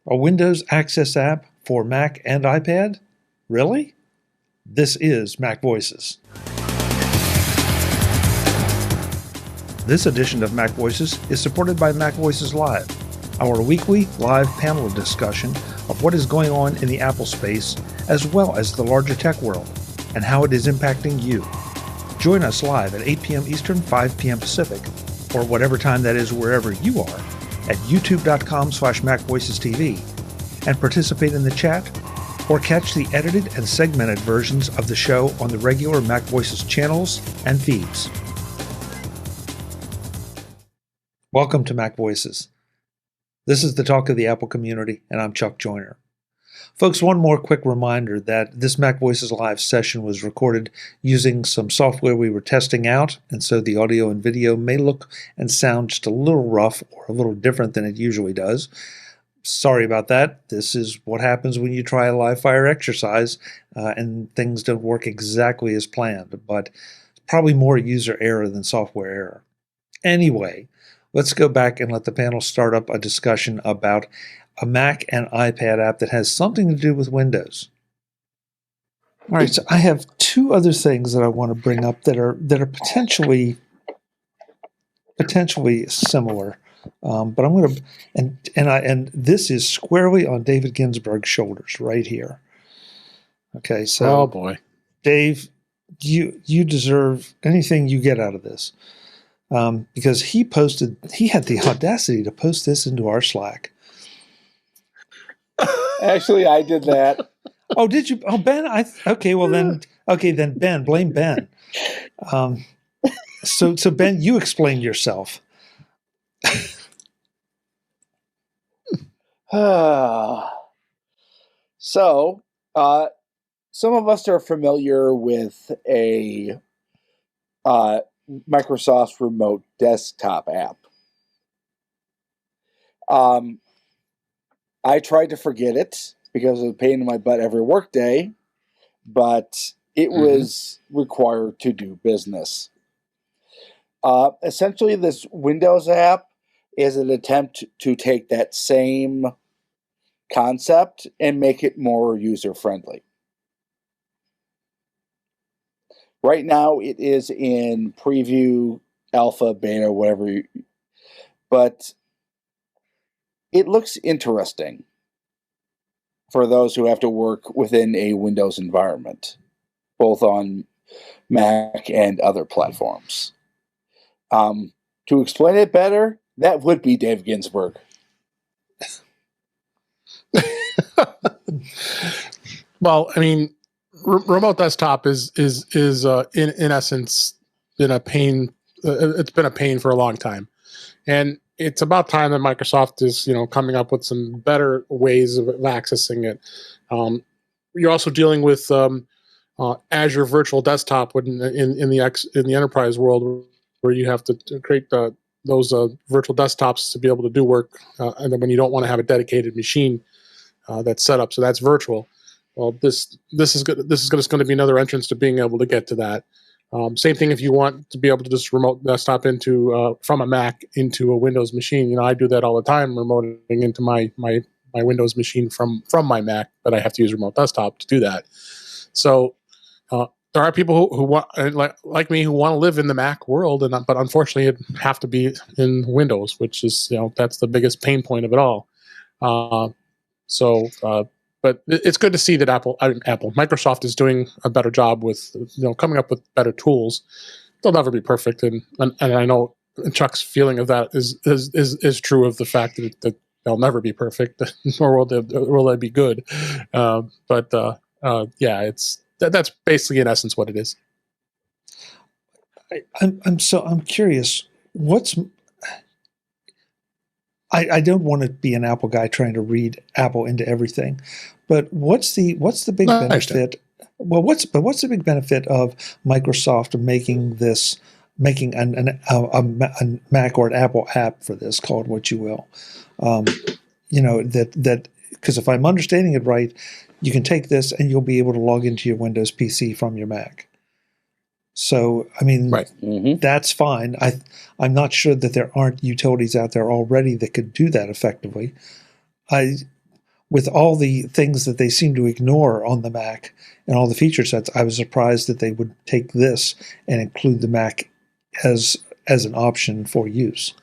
A Windows Access app for Mac and iPad? Really? This is MacVoices. This edition of MacVoices is supported by MacVoices Live, our weekly live panel discussion of what is going on in the Apple space, as well as the larger tech world, and how it is impacting you. Join us live at 8 p.m. Eastern, 5 p.m. Pacific, or whatever time that is wherever you are, at youtube.com/MacVoicesTV, and participate in the chat, or catch the edited and segmented versions of the show on the regular MacVoices channels and feeds. Welcome to MacVoices. This is the talk of the Apple community, and I'm Chuck Joyner. Folks, one more quick reminder that this MacVoices Live session was recorded using some software we were testing out, and so the audio and video may look and sound just a little rough or a little different than it usually does. Sorry about that. This is what happens when you try a live fire exercise and things don't work exactly as planned, but probably more user error than software error. Anyway, let's go back and let the panel start up a discussion about a Mac and iPad app that has something to do with Windows. All right, so I have two other things that I want to bring up that are potentially similar, but I'm going to and this is squarely on David Ginsburg's shoulders right here. Okay, so oh boy, Dave, you deserve anything you get out of this, because he had the audacity to post this into our Slack. Actually, I did that. Oh, did you? Oh, Ben. Then Ben. Blame Ben. So Ben, you explain yourself. So, some of us are familiar with a Microsoft Remote Desktop app. I tried to forget it because of the pain in my butt every workday, but it was required to do business. Essentially, this Windows app is an attempt to take that same concept and make it more user-friendly. Right now, it is in preview, alpha, beta, whatever, but it looks interesting for those who have to work within a Windows environment, both on Mac and other platforms. To explain it better, that would be Dave Ginsburg. Well, I mean, remote desktop is in essence been a pain. It's been a pain for a long time, and it's about time that Microsoft is, coming up with some better ways of accessing it. You're also dealing with Azure Virtual Desktop in the enterprise world, where you have to create those virtual desktops to be able to do work, and then when you don't want to have a dedicated machine that's set up, so that's virtual. Well, this is good. This is just going to be another entrance to being able to get to that. Same thing if you want to be able to just remote desktop into from a Mac into a Windows machine. I do that all the time, remoting into my Windows machine from my Mac, but I have to use remote desktop to do that. So there are people who want, like me, who want to live in the Mac world, but unfortunately, it have to be in Windows, which is that's the biggest pain point of it all. But it's good to see that Microsoft is doing a better job with coming up with better tools. They'll never be perfect, and I know Chuck's feeling of that is true of the fact that they'll never be perfect, nor will they be good. That's basically in essence what it is. I'm curious. I don't want to be an Apple guy trying to read Apple into everything, but what's the big benefit? Well, what's the big benefit of Microsoft making a Mac or an Apple app for this, called what you will? Because if I'm understanding it right, you can take this and you'll be able to log into your Windows PC from your Mac. So, I mean, that's fine. I'm not sure that there aren't utilities out there already that could do that effectively. with all the things that they seem to ignore on the Mac and all the feature sets, I was surprised that they would take this and include the Mac as an option for use.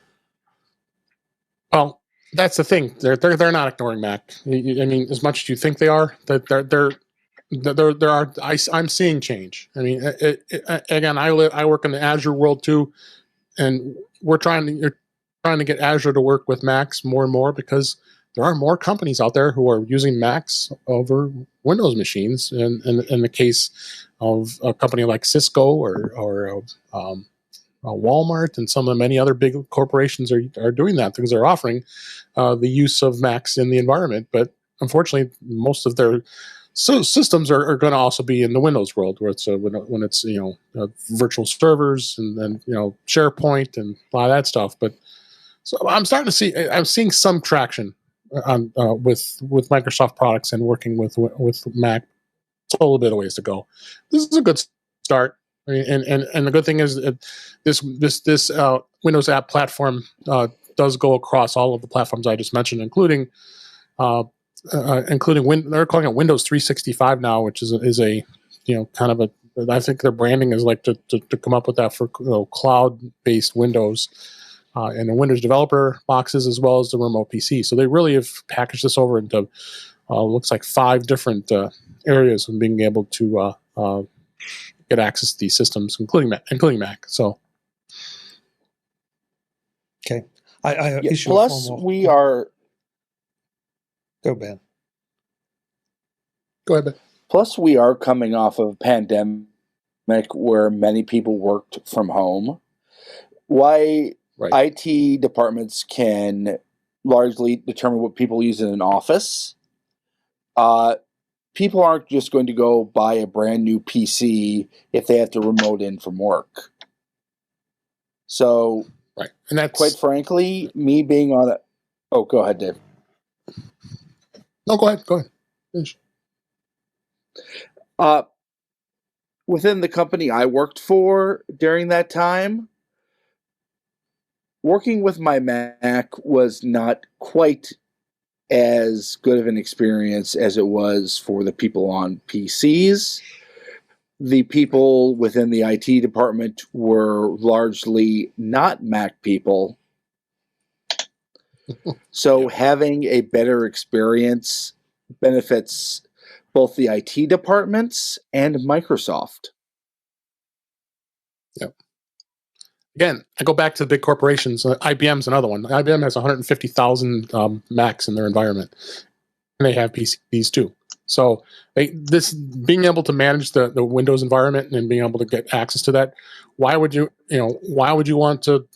Well, that's the thing. They're not ignoring Mac. I mean, as much as you think they are, I'm seeing change. I mean, again, I work in the Azure world too, and you're trying to get Azure to work with Macs more and more because there are more companies out there who are using Macs over Windows machines. And in the case of a company like Cisco or Walmart and some of the many other big corporations are doing that because they're offering the use of Macs in the environment. But unfortunately, most of their systems are going to also be in the Windows world, where it's when it's virtual servers and then SharePoint and a lot of that stuff. But so I'm seeing some traction on with Microsoft products and working with Mac. It's a little bit of ways to go. This is a good start. I mean, and the good thing is that this Windows app platform does go across all of the platforms I just mentioned, including they're calling it Windows 365 now, which is a kind of a, I think their branding is like to come up with that for cloud-based Windows and the Windows developer boxes as well as the remote PC. So they really have packaged this over into looks like 5 different areas of being able to get access to these systems, including Mac. So, okay, I issue plus a formal. We are. Go, Ben. Go ahead, Ben. Plus, we are coming off of a pandemic where many people worked from home. Why Right. IT departments can largely determine what people use in an office. People aren't just going to go buy a brand new PC if they have to remote in from work. So, right, and that's quite frankly, me being on it. Oh, go ahead, Dave. No, go ahead. Finish. Within the company I worked for during that time, working with my Mac was not quite as good of an experience as it was for the people on PCs. The people within the IT department were largely not Mac people. So having a better experience benefits both the IT departments and Microsoft. Yep. Again, I go back to the big corporations. IBM's another one. IBM has 150,000 Macs in their environment, and they have PCs too. So this being able to manage the Windows environment and being able to get access to that, why would you want to?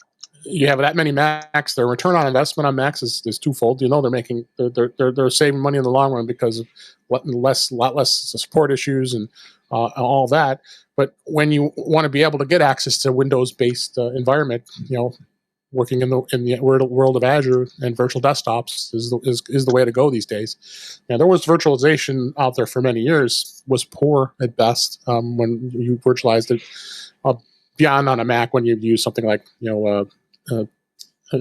You have that many Macs. Their return on investment on Macs is twofold. They're saving money in the long run because of lot less support issues and all that. But when you want to be able to get access to Windows-based environment, working in the world of Azure and virtual desktops is the way to go these days. Now, there was virtualization out there for many years, was poor at best when you virtualized it. Beyond on a Mac, when you use something like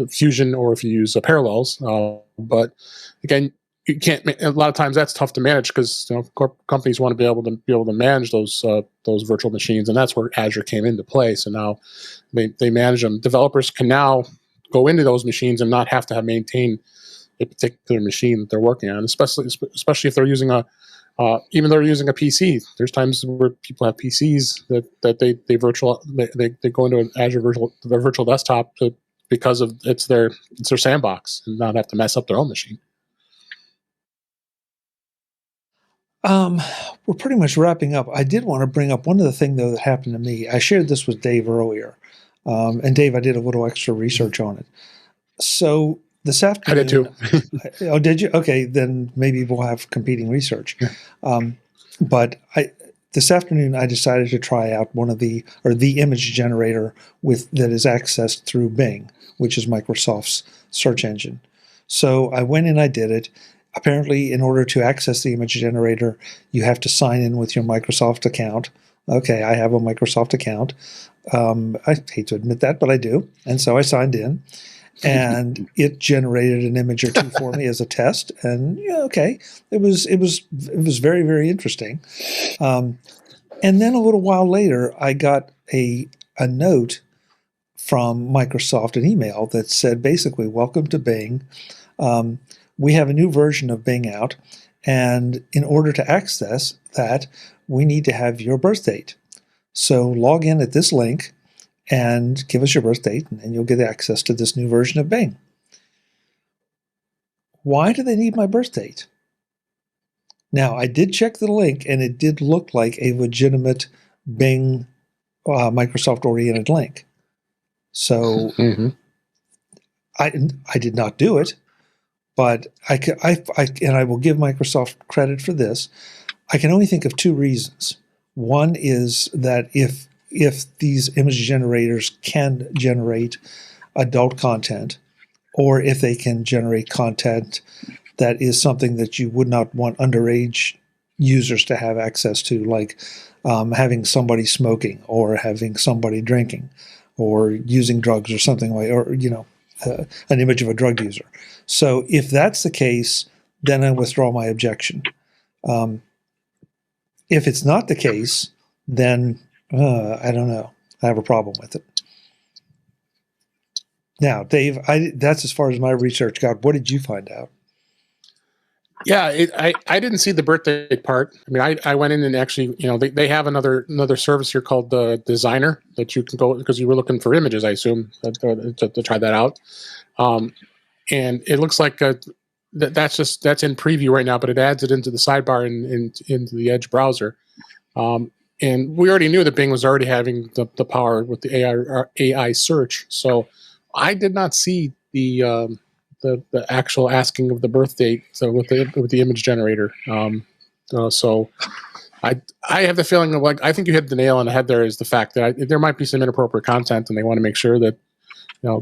Fusion or if you use Parallels, but again, you can't. A lot of times that's tough to manage because companies want to be able to manage those virtual machines, and that's where Azure came into play. So now they manage them. Developers can now go into those machines and not have to maintain a particular machine that they're working on, especially if they're using even though they're using a PC. There's times where people have PCs that they go into an Azure virtual desktop because of it's their sandbox and not have to mess up their own machine. We're pretty much wrapping up. I did want to bring up one other thing, though, that happened to me. I shared this with Dave earlier. And Dave, I did a little extra research on it. So this afternoon... I did too. Oh, did you? Okay, then maybe we'll have competing research. But this afternoon, I decided to try out the image generator that is accessed through Bing, which is Microsoft's search engine. So I went and I did it. Apparently, in order to access the image generator, you have to sign in with your Microsoft account. Okay, I have a Microsoft account. I hate to admit that, but I do. And so I signed in. and it generated an image or two for me as a test. And yeah, okay, it was very, very interesting. And then a little while later, I got a note from Microsoft, an email that said basically, "Welcome to Bing. We have a new version of Bing out, and in order to access that, we need to have your birth date. So log in at this link and give us your birth date, and you'll get access to this new version of Bing." Why do they need my birth date? Now, I did check the link, and it did look like a legitimate Bing Microsoft-oriented link. So I did not do it, but and I will give Microsoft credit for this. I can only think of two reasons. One is that if these image generators can generate adult content, or if they can generate content that is something that you would not want underage users to have access to, like having somebody smoking or having somebody drinking or using drugs or something like, or, an image of a drug user. So if that's the case, then I withdraw my objection. If it's not the case, then I don't know. I have a problem with it. Now, Dave, that's as far as my research got. What did you find out? Yeah, I didn't see the birthday part. I mean, I went in and actually, they have another service here called the Designer that you can go, because you were looking for images, I assume, to try that out. And it looks like that's in preview right now, but it adds it into the sidebar into the Edge browser. And we already knew that Bing was already having the power with the AI search. So I did not see the actual asking of the birth date, so with the image generator. So I have the feeling of, like, I think you hit the nail on the head there, is the fact that there might be some inappropriate content, and they want to make sure that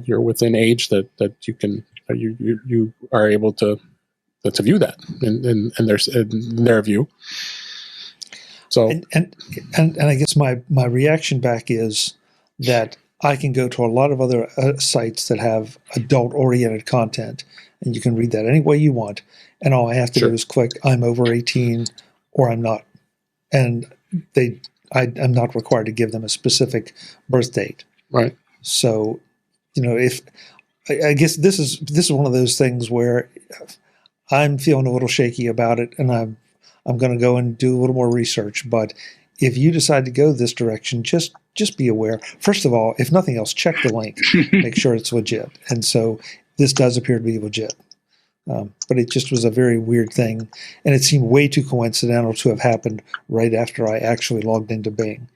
you're within age that you can you are able to view that in their view. So and I guess my reaction back is that I can go to a lot of other sites that have adult-oriented content, and you can read that any way you want, and all I have to do is click "I'm over 18" or "I'm not," and I'm not required to give them a specific birth date. Right. So, if I guess this is one of those things where I'm feeling a little shaky about it, and I'm going to go and do a little more research. But if you decide to go this direction, just be aware. First of all, if nothing else, check the link, make sure it's legit. And so this does appear to be legit. But it just was a very weird thing, and it seemed way too coincidental to have happened right after I actually logged into Bing.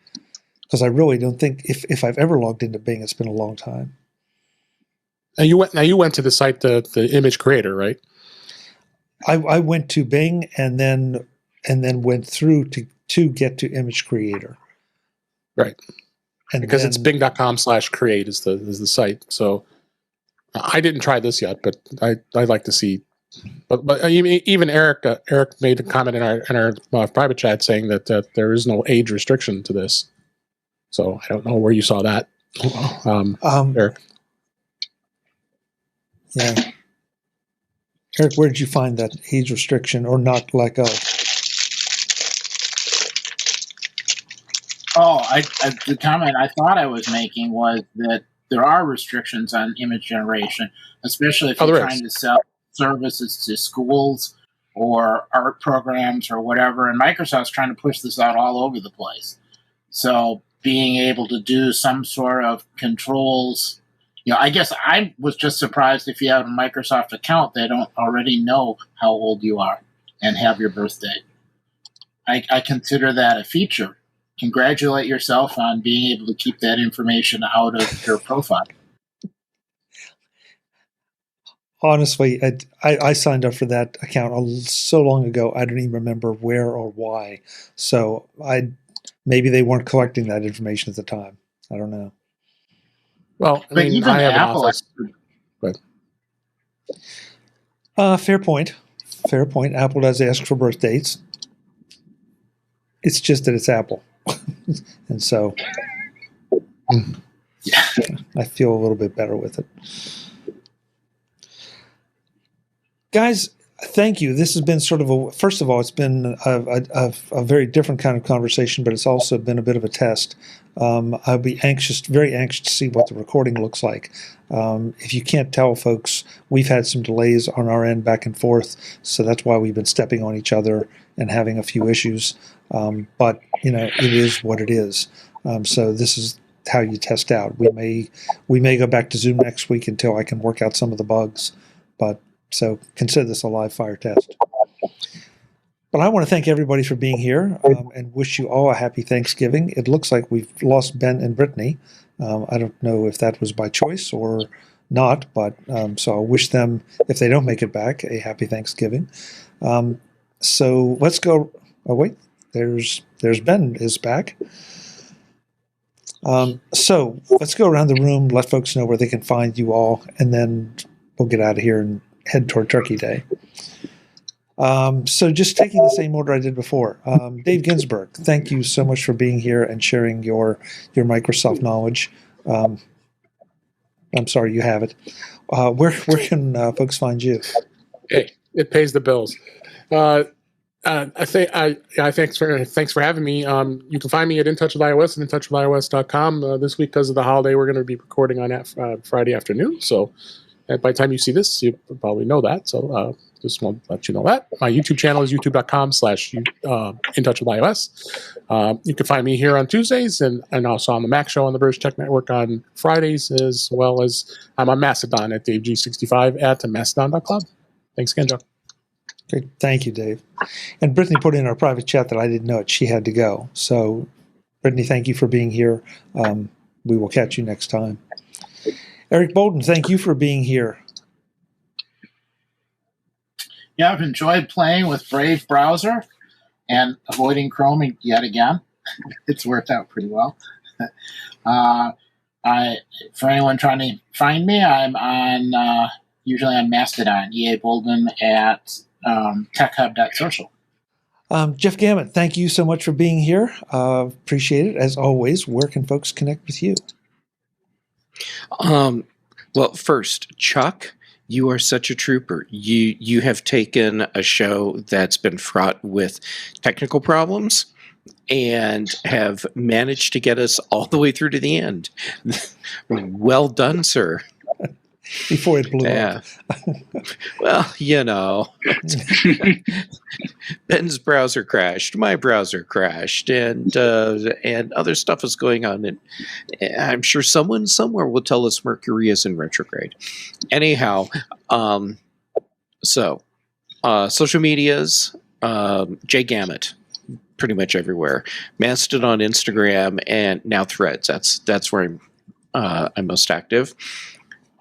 Because I really don't think, if I've ever logged into Bing, it's been a long time. Now you went to the site, the image creator, right? I went to Bing and then went through to get to image creator. Right. And because it's bing.com/create is the site. So I didn't try this yet, but I'd like to see. But even Eric made a comment in our private chat saying that there is no age restriction to this. So I don't know where you saw that, Eric. Yeah, Eric, where did you find that age restriction or not let go? The comment I thought I was making was that there are restrictions on image generation, especially if you're trying to sell services to schools or art programs or whatever. And Microsoft's trying to push this out all over the place. So being able to do some sort of controls, I guess I was just surprised if you have a Microsoft account, they don't already know how old you are and have your birth date. I consider that a feature. Congratulate yourself on being able to keep that information out of your profile. Honestly, I signed up for that account so long ago, I don't even remember where or why. So maybe they weren't collecting that information at the time. I don't know. Well, I mean, I have Apple, an office. Fair point. Fair point. Apple does ask for birth dates. It's just that it's Apple. And so I feel a little bit better with it. Guys, thank you. This has been sort of first of all, it's been a very different kind of conversation, but it's also been a bit of a test. I'll be very anxious to see what the recording looks like. If you can't tell, folks, we've had some delays on our end back and forth, so that's why we've been stepping on each other and having a few issues. But, it is what it is. So this is how you test out. We may go back to Zoom next week until I can work out some of the bugs, but so consider this a live fire test. But I want to thank everybody for being here and wish you all a happy Thanksgiving. It looks like we've lost Ben and Brittany. I don't know if that was by choice or not, but so I'll wish them, if they don't make it back, a happy Thanksgiving. So let's go. Oh, wait, there's Ben is back. So let's go around the room, let folks know where they can find you all, and then we'll get out of here and head toward Turkey Day. So just taking the same order I did before. Dave Ginsburg, thank you so much for being here and sharing your Microsoft knowledge. I'm sorry you have it. Where can folks find you? Hey, it pays the bills. Thanks for having me. You can find me at In Touch with iOS and intouchwithios.com. This week, because of the holiday, we're going to be recording on Friday afternoon. So by the time you see this, you probably know that. So just want to let you know that. My YouTube channel is youtube.com/intouchwithios. You can find me here on Tuesdays and also on the Mac Show on the British Tech Network on Fridays, as well as I'm on Mastodon at DaveG65 at mastodon.club. Thanks again, Joe. Great. Thank you, Dave. And Brittany put in our private chat that I didn't know it. She had to go. So, Brittany, thank you for being here. We will catch you next time. Eric Bolden, thank you for being here. Yeah, I've enjoyed playing with Brave browser and avoiding Chrome yet again. It's worked out pretty well. For anyone trying to find me, I'm on usually on Mastodon, EA Bolden at techhub.social. Jeff Gammett, thank you so much for being here. Appreciate it. As always, where can folks connect with you? Well, first, Chuck, you are such a trooper. You have taken a show that's been fraught with technical problems and have managed to get us all the way through to the end. Well done, sir. Before it blew up. Well, Ben's browser crashed, my browser crashed, and other stuff is going on. And I'm sure someone somewhere will tell us Mercury is in retrograde. Anyhow, social medias, Jay Gammett, pretty much everywhere. Mastodon, Instagram, and now Threads. That's where I'm most active.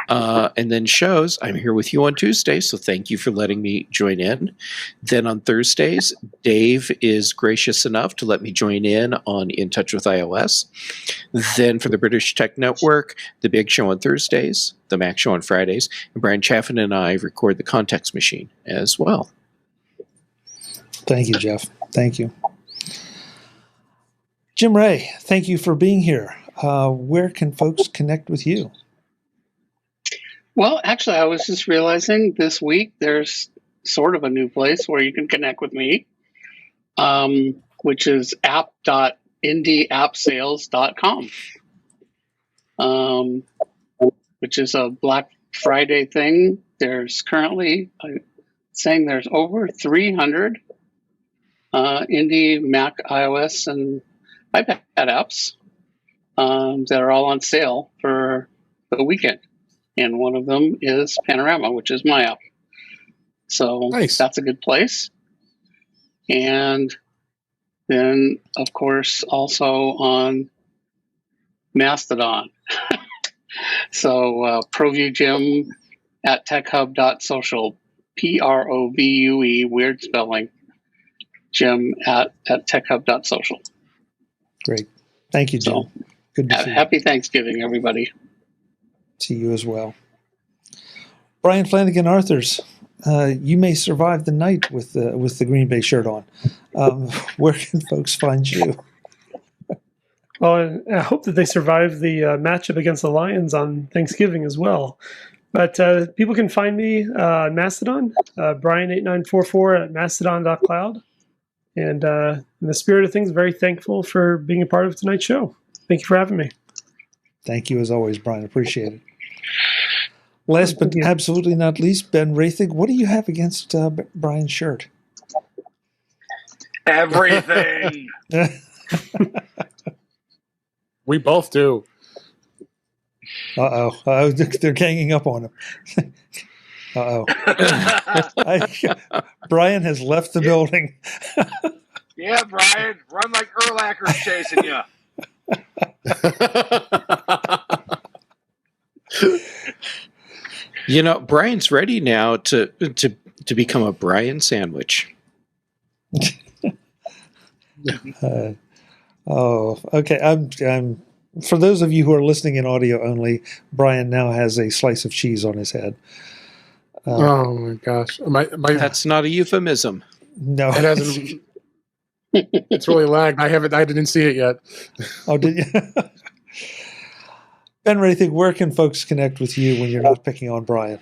And then shows, I'm here with you on Tuesday, so thank you for letting me join in. Then on Thursdays, Dave is gracious enough to let me join in on In Touch with iOS. Then for the British Tech Network, the Big Show on Thursdays, the Mac Show on Fridays, and Brian Chaffin and I record the Context Machine as well. Thank you, Jeff. Thank you. Jim Ray, thank you for being here. Where can folks connect with you? Well, actually, I was just realizing this week there's sort of a new place where you can connect with me, which is app.indieappsales.com, which is a Black Friday thing. There's currently saying there's over 300 indie Mac, iOS, and iPad apps that are all on sale for the weekend. And one of them is Panorama, which is my app. So nice. That's a good place. And then, of course, also on Mastodon. So ProView Jim at techhub.social, PROVUE, weird spelling, Jim at techhub.social. Great. Thank you, Jim. So, good to see you. Happy Thanksgiving, everybody. To you as well. Brian Flanagan Arthurs, you may survive the night with the Green Bay shirt on. Where can folks find you? Well, I hope that they survive the matchup against the Lions on Thanksgiving as well. But people can find me on Mastodon, Brian8944 at mastodon.cloud. And in the spirit of things, very thankful for being a part of tonight's show. Thank you for having me. Thank you as always, Brian. Appreciate it. Last but absolutely not least, Ben Rathig, what do you have against Brian's shirt? Everything. We both do. Uh-oh. They're ganging up on him. Uh-oh. Brian has left the building. Yeah, Brian. Run like Urlacher's chasing you. You know, Brian's ready now to become a Brian sandwich. Okay. I'm for those of you who are listening in audio only, Brian now has a slice of cheese on his head. Oh my gosh! That's not a euphemism. No, it hasn't. It's really lagged. I didn't see it yet. Oh, did you? Ben Rathig, where can folks connect with you when you're not picking on Brian?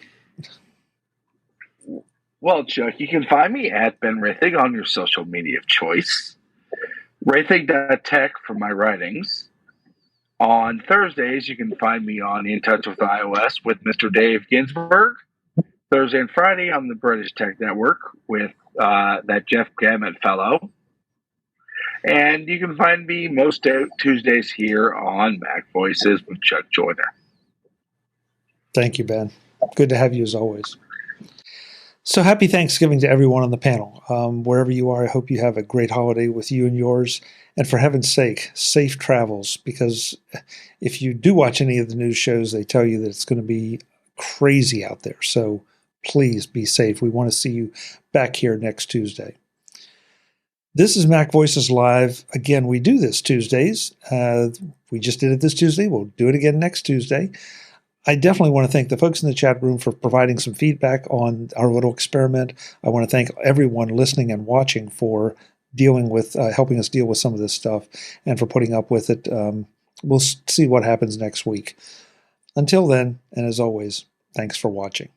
Well, Chuck, you can find me at Ben Rathig on your social media of choice. Rathig.tech for my writings. On Thursdays, you can find me on In Touch with iOS with Mr. Dave Ginsburg. Thursday and Friday on the British Tech Network with that Jeff Gamet fellow. And you can find me most Tuesdays here on MacVoices with Chuck Joyner. Thank you, Ben. Good to have you as always. So happy Thanksgiving to everyone on the panel. Wherever you are, I hope you have a great holiday with you and yours. And for heaven's sake, safe travels, because if you do watch any of the news shows, they tell you that it's going to be crazy out there. So please be safe. We want to see you back here next Tuesday. This is MacVoices Live. Again, we do this Tuesdays. We just did it this Tuesday. We'll do it again next Tuesday. I definitely want to thank the folks in the chat room for providing some feedback on our little experiment. I want to thank everyone listening and watching for dealing with, helping us deal with some of this stuff and for putting up with it. We'll see what happens next week. Until then, and as always, thanks for watching.